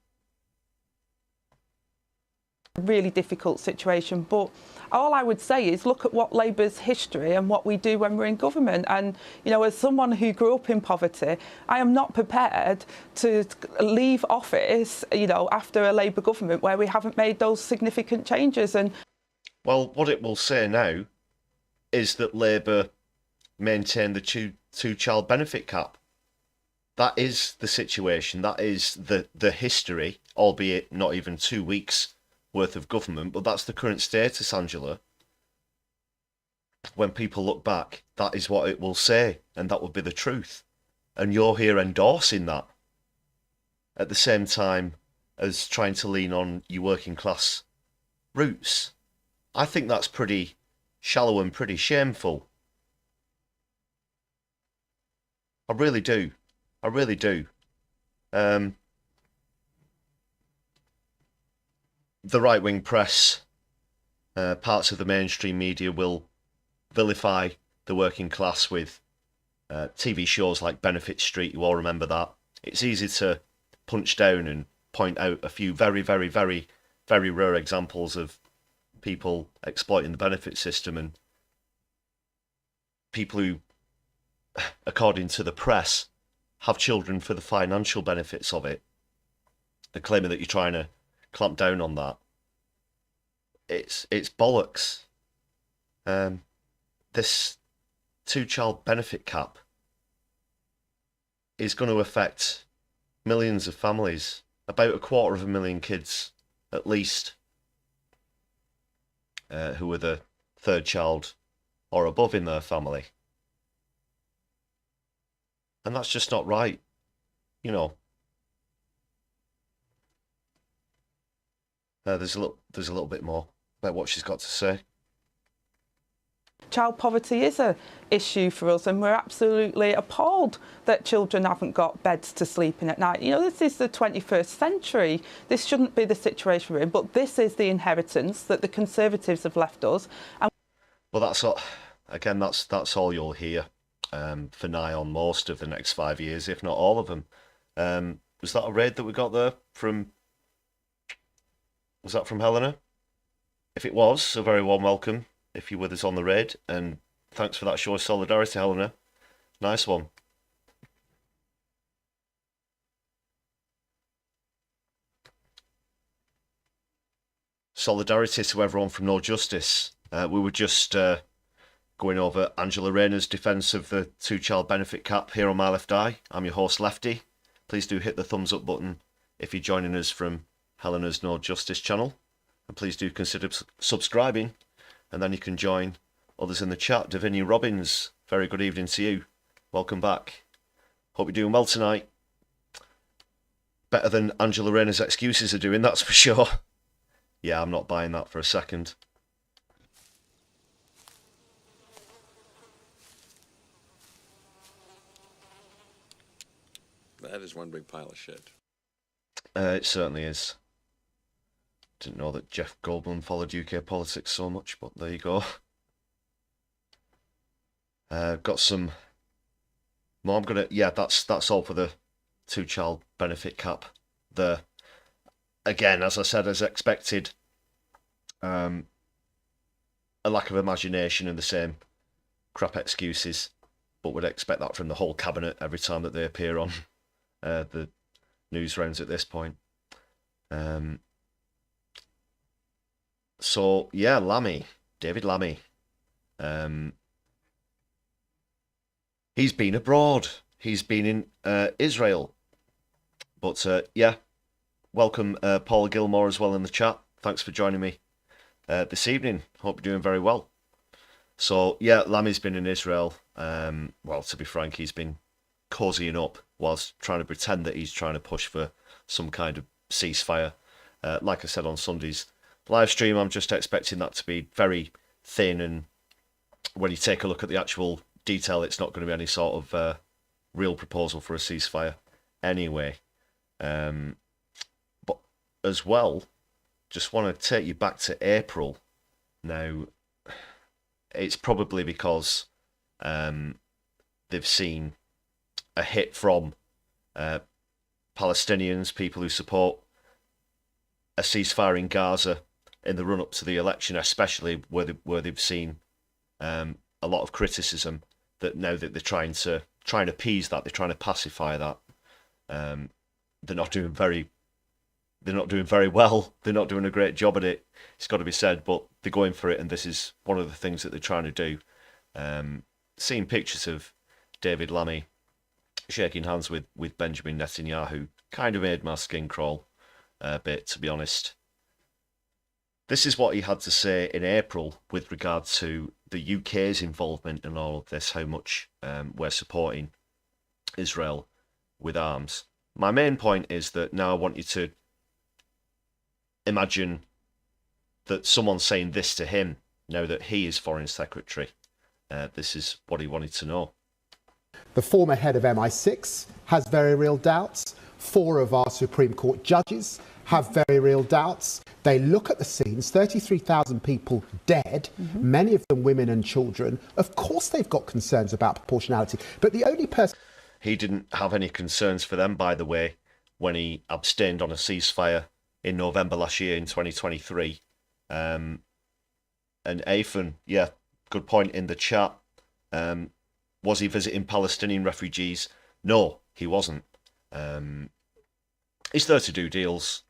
really difficult situation. But all I would say is look at what Labour's history and what we do when we're in government. And, you know, as someone who grew up in poverty, I am not prepared to leave office, you know, after a Labour government where we haven't made those significant changes. And well, what it will say now is that Labour maintain the two-child benefit cap. That is the situation. That is the history, albeit not even 2 weeks worth of government, but that's the current status, Angela. When people look back, that is what it will say, and that will be the truth. And you're here endorsing that at the same time as trying to lean on your working class roots. I think that's pretty shallow and pretty shameful. I really do. I really do. The right-wing press, parts of the mainstream media will vilify the working class with TV shows like Benefit Street. You all remember that. It's easy to punch down and point out a few very, very, very, very rare examples of people exploiting the benefit system and people who, according to the press, have children for the financial benefits of it. They're claiming that you're trying to clamp down on that. It's bollocks. This two-child benefit cap is going to affect millions of families, about 250,000 kids at least, who are the third child or above in their family. And that's just not right, you know. There's a little bit more about what she's got to say. Child poverty is an issue for us, and we're absolutely appalled that children haven't got beds to sleep in at night. You know, this is the 21st century. This shouldn't be the situation we're in, but this is the inheritance that the Conservatives have left us. And well, that's all, again, that's all you'll hear for nigh on most of the next 5 years, if not all of them. Was that a raid that we got there from? Was that from Helena? If it was, a very warm welcome if you're with us on the raid, and thanks for that show of solidarity, Helena. Nice one. Solidarity to everyone from No Justice. We were just going over Angela Rayner's defence of the two-child benefit cap here on My Left Eye. I'm your host, Lefty. Please do hit the thumbs up button if you're joining us from Helena's No Justice channel. And please do consider subscribing, and then you can join others in the chat. Davinia Robbins, very good evening to you. Welcome back. Hope you're doing well tonight. Better than Angela Rayner's excuses are doing, that's for sure. Yeah, I'm not buying that for a second. That is one big pile of shit. It certainly is. Didn't know that Jeff Goldblum followed UK politics so much, but there you go. Got some more. I'm gonna. Yeah, that's all for the two-child benefit cap. Again, as I said, as expected, a lack of imagination and the same crap excuses, but would expect that from the whole cabinet every time that they appear on the news rounds at this point. So yeah, David Lammy, he's been abroad. He's been in Israel, but yeah, welcome Paul Gilmore as well in the chat. Thanks for joining me this evening. Hope you're doing very well. So yeah, Lammy's been in Israel. Well, to be frank, he's been cozying up whilst trying to pretend that he's trying to push for some kind of ceasefire. Like I said on Sunday's live stream, I'm just expecting that to be very thin, and when you take a look at the actual detail, it's not going to be any sort of real proposal for a ceasefire anyway. But as well, just want to take you back to April. Now, it's probably because they've seen a hit from Palestinians, people who support a ceasefire in Gaza, in the run-up to the election, especially where they've seen a lot of criticism, that now that they're trying to appease that, they're trying to pacify that. They're not doing very well. They're not doing a great job at it. It's got to be said, but they're going for it, and this is one of the things that they're trying to do. Seeing pictures of David Lammy shaking hands with Benjamin Netanyahu kind of made my skin crawl a bit, to be honest. This is what he had to say in April with regard to the UK's involvement in all of this, how much we're supporting Israel with arms. My main point is that now I want you to imagine that someone's saying this to him now that he is Foreign Secretary. This is what he wanted to know. The former head of MI6 has very real doubts. 4 of our Supreme Court judges have very real doubts. They look at the scenes, 33,000 people dead, many of them women and children. Of course they've got concerns about proportionality, but the only person... He didn't have any concerns for them, by the way, when he abstained on a ceasefire in November last year in 2023. And Athan, yeah, good point in the chat. Was he visiting Palestinian refugees? No, he wasn't. He's there to do deals.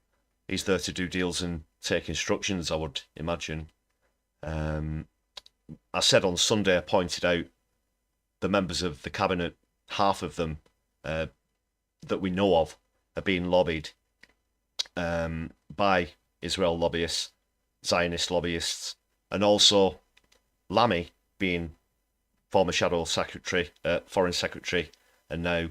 He's there to do deals and take instructions, I would imagine. I said on Sunday, I pointed out the members of the cabinet, half of them that we know of are being lobbied by Israel lobbyists, Zionist lobbyists, and also Lammy, being former Shadow Secretary, Foreign Secretary, and now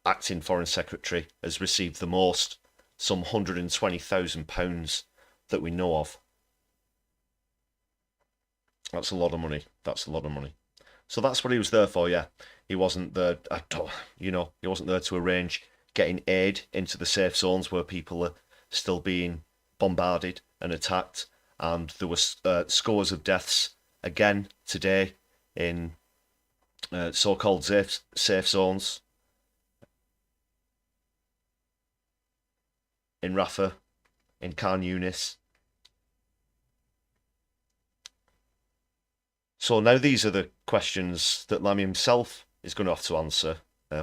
acting Foreign Secretary, has received the most, some £120,000 that we know of. That's a lot of money. That's a lot of money. So that's what he was there for, yeah. He wasn't there, he wasn't there to arrange getting aid into the safe zones where people are still being bombarded and attacked. And there was scores of deaths again today in so-called safe zones in Rafah, in Khan Yunis. So now these are the questions that Lammy himself is going to have to answer.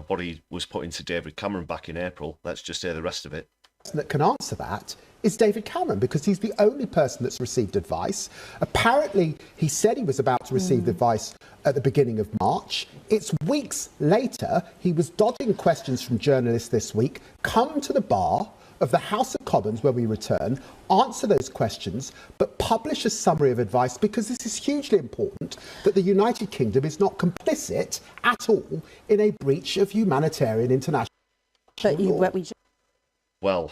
What he was putting to David Cameron back in April. Let's just hear the rest of it. That can answer that is David Cameron, because he's the only person that's received advice. Apparently, he said he was about to receive advice at the beginning of March. It's weeks later. He was dodging questions from journalists this week. Come to the bar of the House of Commons where we return, answer those questions, but publish a summary of advice, because this is hugely important that the United Kingdom is not complicit at all in a breach of humanitarian international law. Well,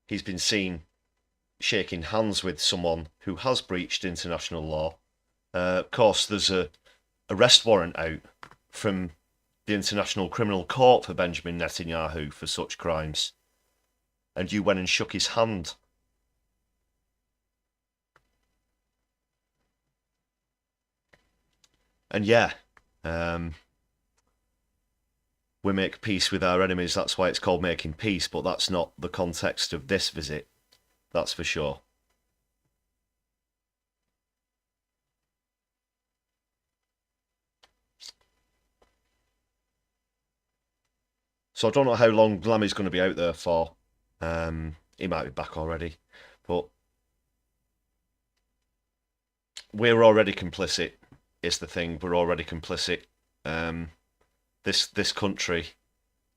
he's been seen shaking hands with someone who has breached international law. Of course, there's a arrest warrant out from the International Criminal Court for Benjamin Netanyahu for such crimes. And you went and shook his hand. And yeah, we make peace with our enemies. That's why it's called making peace, but that's not the context of this visit. That's for sure. So I don't know how long Lammy's going to be out there for. He might be back already. But we're already complicit, is the thing. We're already complicit. This country,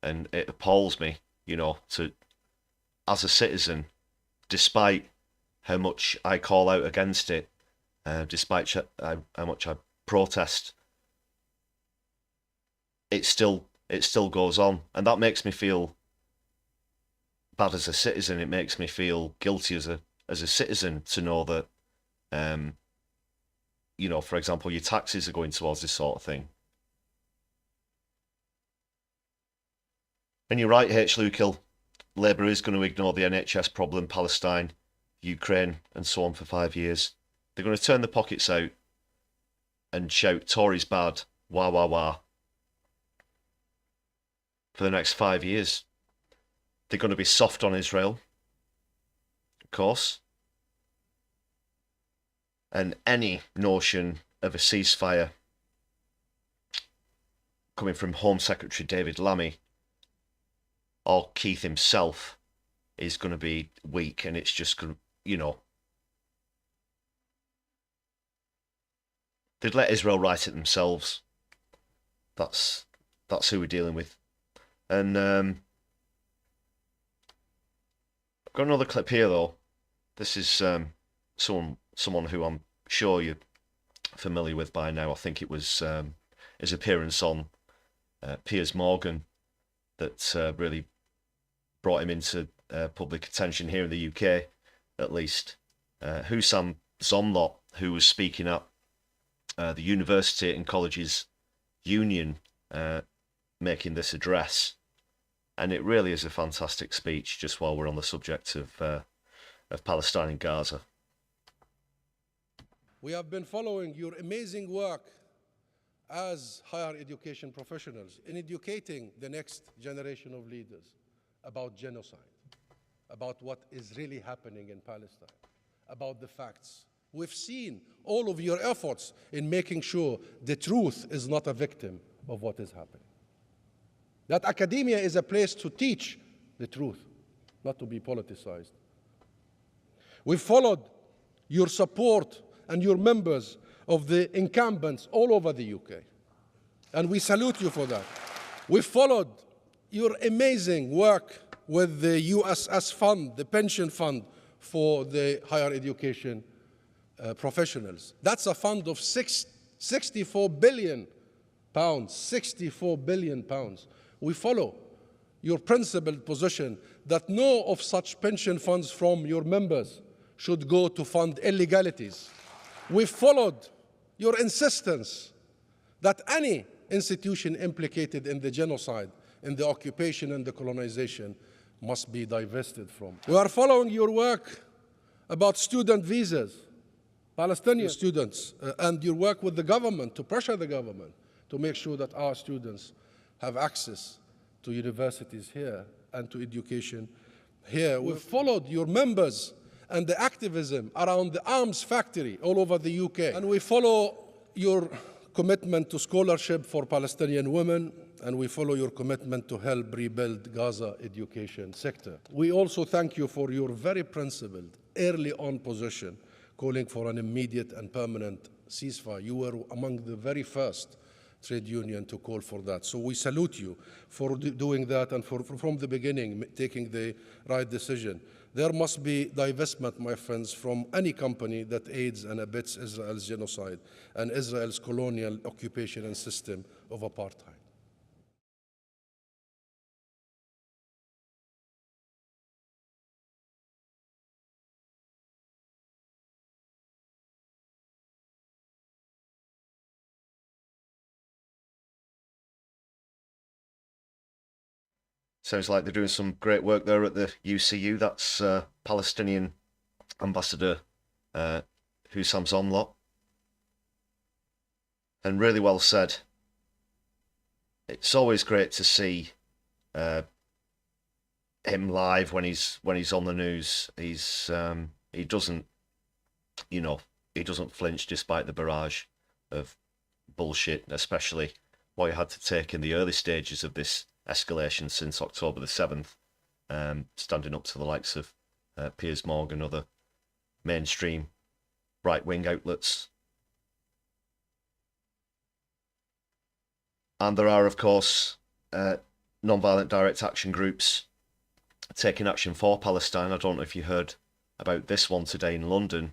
and it appalls me, as a citizen, despite how much I call out against it, despite how much I protest, it still goes on, and that makes me feel bad as a citizen. It makes me feel guilty as a citizen to know that, for example, your taxes are going towards this sort of thing. And you're right, H. Lukill. Labour is going to ignore the NHS problem, Palestine, Ukraine, and so on for 5 years. They're going to turn the pockets out and shout, Tories bad, wah, wah, wah, for the next 5 years. They're going to be soft on Israel, course. And any notion of a ceasefire coming from Home Secretary David Lammy or Keith himself is going to be weak, and it's just going to, you know, they'd let Israel write it themselves. That's who we're dealing with. And I've got another clip here though. This is someone who I'm sure you're familiar with by now. I think it was his appearance on Piers Morgan that really brought him into public attention here in the UK, at least. Hussam Zomlot, who was speaking at the University and Colleges Union, making this address, and it really is a fantastic speech. Just while we're on the subject of Palestine and Gaza, we have been following your amazing work as higher education professionals in educating the next generation of leaders about genocide, about what is really happening in Palestine, about the facts. We've seen all of your efforts in making sure the truth is not a victim of what is happening. That academia is a place to teach the truth, not to be politicized. We've followed your support and your members of the incumbents all over the UK, and we salute you for that. We followed your amazing work with the USS fund, the pension fund for the higher education professionals. That's a fund of 64 billion pounds, 64 billion pounds. We follow your principled position that no of such pension funds from your members should go to fund illegalities. We followed your insistence that any institution implicated in the genocide, in the occupation and the colonization must be divested from. We are following your work about student visas, Palestinian students, and your work with the government to pressure the government to make sure that our students have access to universities here and to education here. We've followed your members and the activism around the arms factory all over the UK. And we follow your commitment to scholarship for Palestinian women, and we follow your commitment to help rebuild Gaza education sector. We also thank you for your very principled, early on position, calling for an immediate and permanent ceasefire. You were among the very first trade union to call for that. So we salute you for doing that and for from the beginning taking the right decision. There must be divestment, my friends, from any company that aids and abets Israel's genocide and Israel's colonial occupation and system of apartheid. Sounds like they're doing some great work there at the UCU. That's Palestinian Ambassador Hussam Zomlot. And really well said. It's always great to see him live when he's on the news. He's he doesn't flinch despite the barrage of bullshit, especially what he had to take in the early stages of this escalation since October the 7th, standing up to the likes of Piers Morgan, other mainstream right-wing outlets. And there are, of course, non-violent direct action groups taking action for Palestine. I don't know if you heard about this one today in London.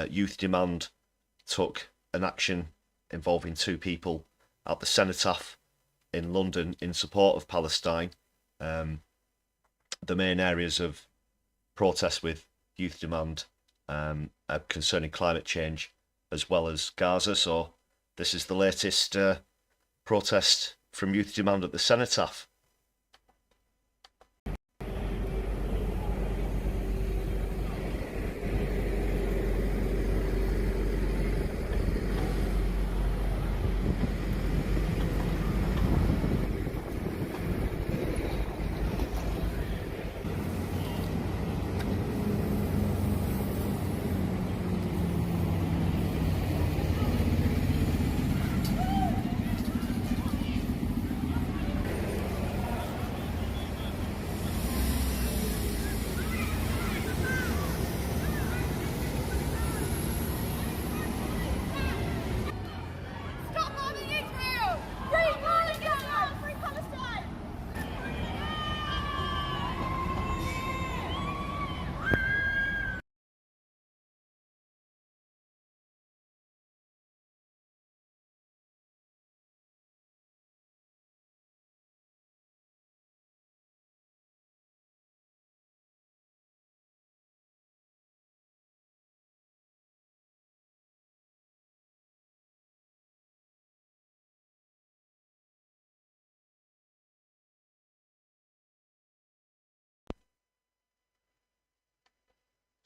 Youth Demand took an action involving 2 people at the Cenotaph in London in support of Palestine. The main areas of protest with Youth Demand are concerning climate change as well as Gaza. So this is the latest protest from Youth Demand at the Cenotaph.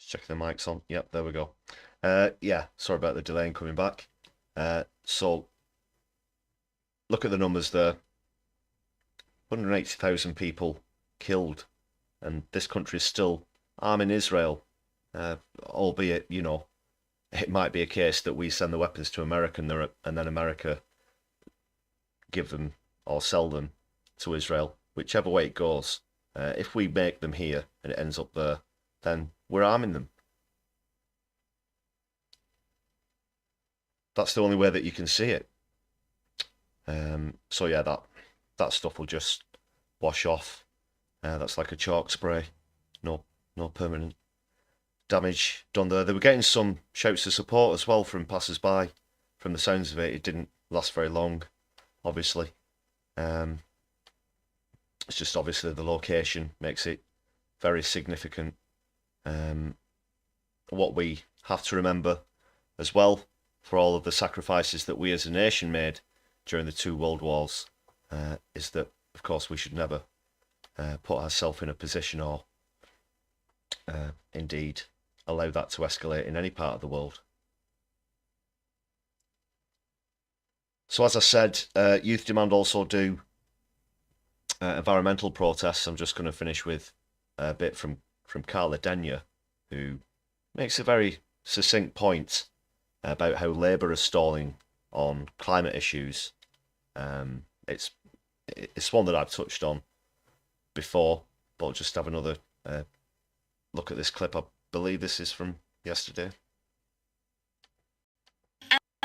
Just checking the mics on. Yep, there we go. Yeah, sorry about the delay in coming back. So, look at the numbers there. 180,000 people killed, and this country is still arming Israel, albeit, you know, it might be a case that we send the weapons to America and then America give them or sell them to Israel, whichever way it goes. If we make them here and it ends up there, then we're arming them. That's the only way that you can see it. So yeah, that stuff will just wash off. That's like a chalk spray. No permanent damage done there. They were getting some shouts of support as well from passers-by. From the sounds of it, it didn't last very long, obviously. It's just obviously the location makes it very significant. What we have to remember as well, for all of the sacrifices that we as a nation made during the 2 world wars, is that, of course, we should never put ourselves in a position or indeed allow that to escalate in any part of the world. So as I said, Youth Demand also do environmental protests. I'm just going to finish with a bit from Carla Denyer, who makes a very succinct point about how Labour is stalling on climate issues. It's one that I've touched on before, but I'll just have another look at this clip. I believe this is from yesterday.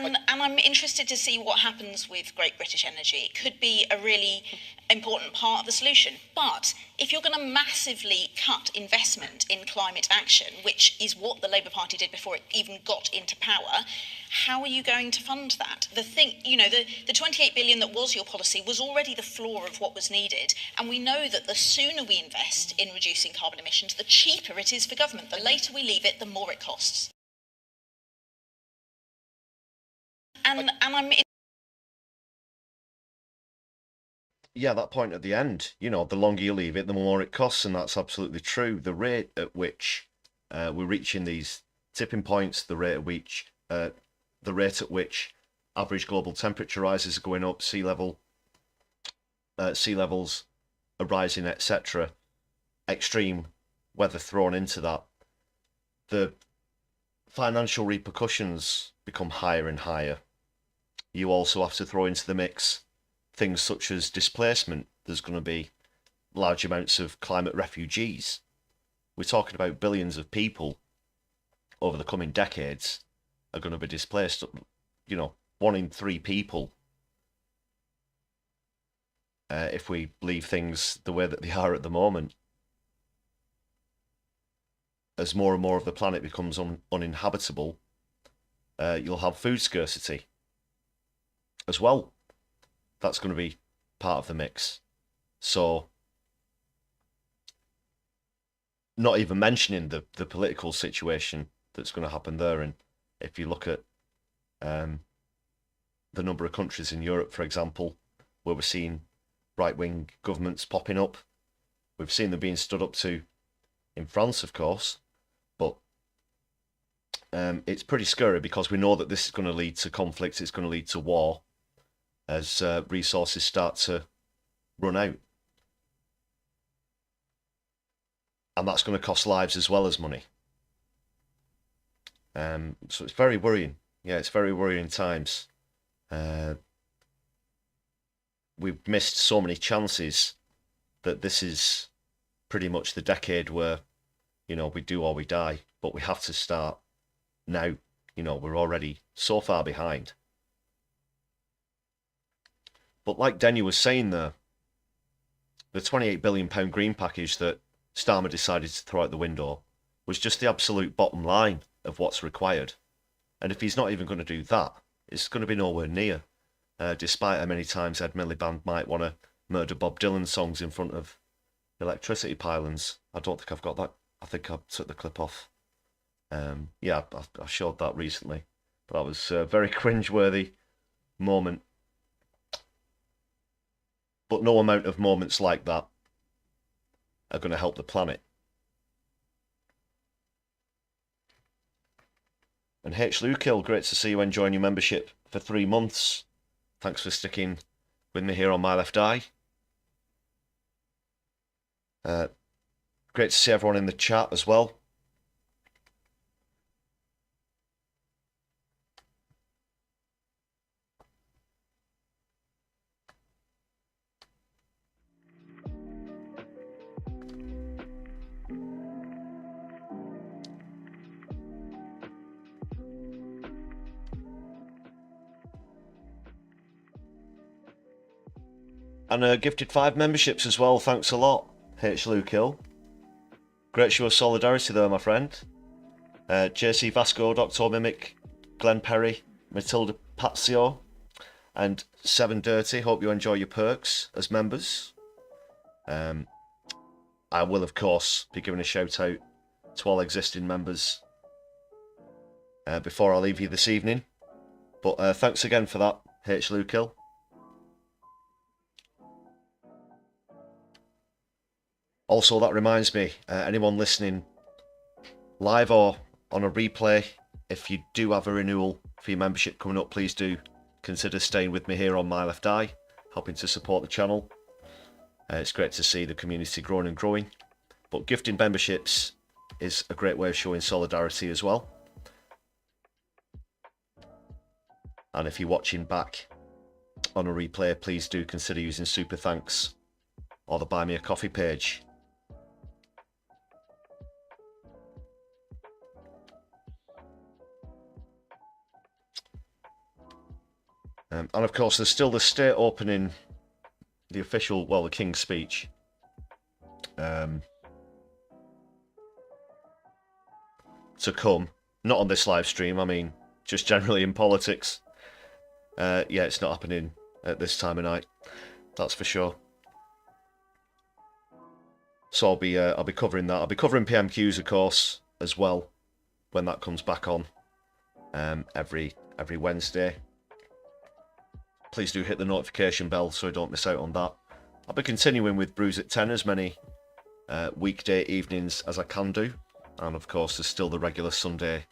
And I'm interested to see what happens with Great British Energy. It could be a really important part of the solution. But if you're going to massively cut investment in climate action, which is what the Labour Party did before it even got into power, how are you going to fund that? The thing, you know, the 28 billion that was your policy was already the floor of what was needed. And we know that the sooner we invest in reducing carbon emissions, the cheaper it is for government. The later we leave it, the more it costs. And I'm... Yeah, that point at the end, you know, the longer you leave it, the more it costs, and that's absolutely true. The rate at which we're reaching these tipping points, the rate at which average global temperature rises are going up, sea levels are rising, etc., extreme weather thrown into that, the financial repercussions become higher and higher. You also have to throw into the mix things such as displacement. There's going to be large amounts of climate refugees. We're talking about billions of people over the coming decades are going to be displaced. You know, 1 in 3 people, if we leave things the way that they are at the moment. As more and more of the planet becomes uninhabitable, you'll have food scarcity as well. That's going to be part of the mix. So, not even mentioning the political situation that's going to happen there. And if you look at the number of countries in Europe, for example, where we're seeing right-wing governments popping up, we've seen them being stood up to in France, of course, but it's pretty scary because we know that this is going to lead to conflicts, it's going to lead to war, as resources start to run out. And that's going to cost lives as well as money. So it's very worrying. Yeah, it's very worrying times. We've missed so many chances that this is pretty much the decade where, you know, we do or we die. But we have to start now. You know, we're already so far behind. But like Denny was saying there, the £28 billion green package that Starmer decided to throw out the window was just the absolute bottom line of what's required. And if he's not even going to do that, it's going to be nowhere near, despite how many times Ed Miliband might want to murder Bob Dylan songs in front of electricity pylons. I don't think I've got that. I think I took the clip off. Yeah, I showed that recently. But that was a very cringeworthy moment. But no amount of moments like that are going to help the planet. And H. Lukill, great to see you enjoying your membership for 3 months. Thanks for sticking with me here on My Left Eye. Great to see everyone in the chat as well. And gifted 5 memberships as well. Thanks a lot, H. Lukill. Great show of solidarity there, my friend. JC Vasco, Dr. Mimic, Glenn Perry, Matilda Pazio, and 7 Dirty. Hope you enjoy your perks as members. I will, of course, be giving a shout out to all existing members before I leave you this evening. But thanks again for that, H. Lukill. Also, that reminds me, anyone listening live or on a replay, if you do have a renewal for your membership coming up, please do consider staying with me here on My Left Eye, helping to support the channel. It's great to see the community growing and growing. But gifting memberships is a great way of showing solidarity as well. And if you're watching back on a replay, please do consider using Super Thanks or the Buy Me a Coffee page. And of course, there's still the state opening, the official, well, the King's speech. To come. Not on this live stream, I mean, just generally in politics. Yeah, it's not happening at this time of night, that's for sure. So I'll be covering that. I'll be covering PMQs, of course, as well, when that comes back on every Wednesday. Please do hit the notification bell so you don't miss out on that. I'll be continuing with Brews at 10 as many weekday evenings as I can do. And of course, there's still the regular Sunday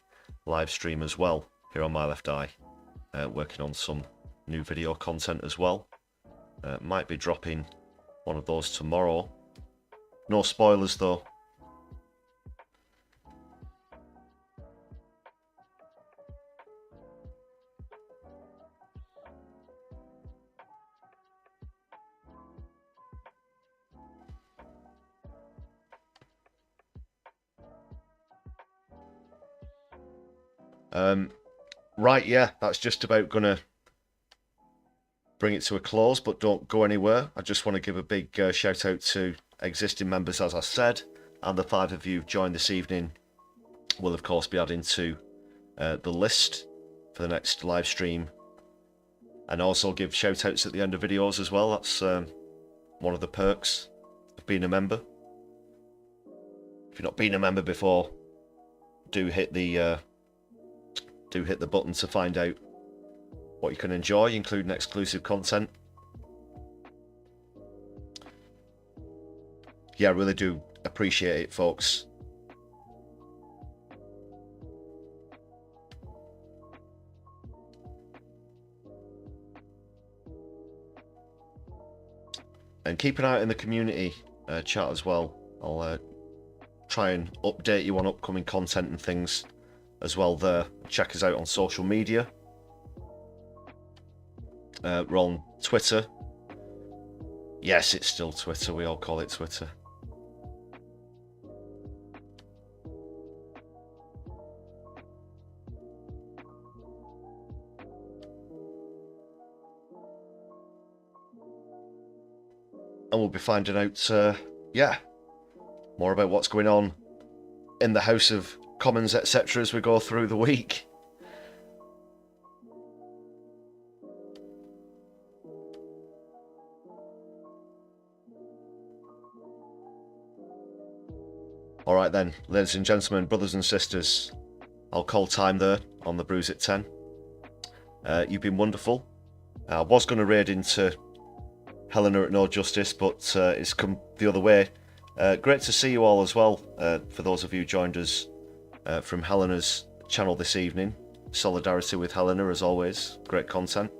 live stream as well here on My Left Eye. Working on some new video content as well. Might be dropping one of those tomorrow. No spoilers though. Right, yeah, that's just about gonna bring it to a close, but don't go anywhere. I just want to give a big shout out to existing members, as I said, and the 5 of you who've joined this evening will of course be added to the list for the next live stream, and also give shout outs at the end of videos as well. That's one of the perks of being a member. If you've not been a member before, do hit the button to find out what you can enjoy, including exclusive content. Yeah, I really do appreciate it, folks. And keep an eye out in the community chat as well. I'll try and update you on upcoming content and things as well there. Check us out on social media. We're on Twitter. Yes, it's still Twitter. We all call it Twitter. And we'll be finding out, yeah, more about what's going on in the House of Commons, etc. as we go through the week. Alright then, ladies and gentlemen, brothers and sisters, I'll call time there on the Brews at 10. You've been wonderful. I was going to raid into Helena at No Justice, but it's come the other way. Great to see you all as well, for those of you who joined us from Helena's channel this evening. Solidarity with Helena, as always. Great content.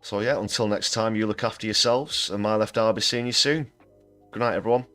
So yeah, until next time, you look after yourselves, and my left, I'll be seeing you soon. Good night, everyone.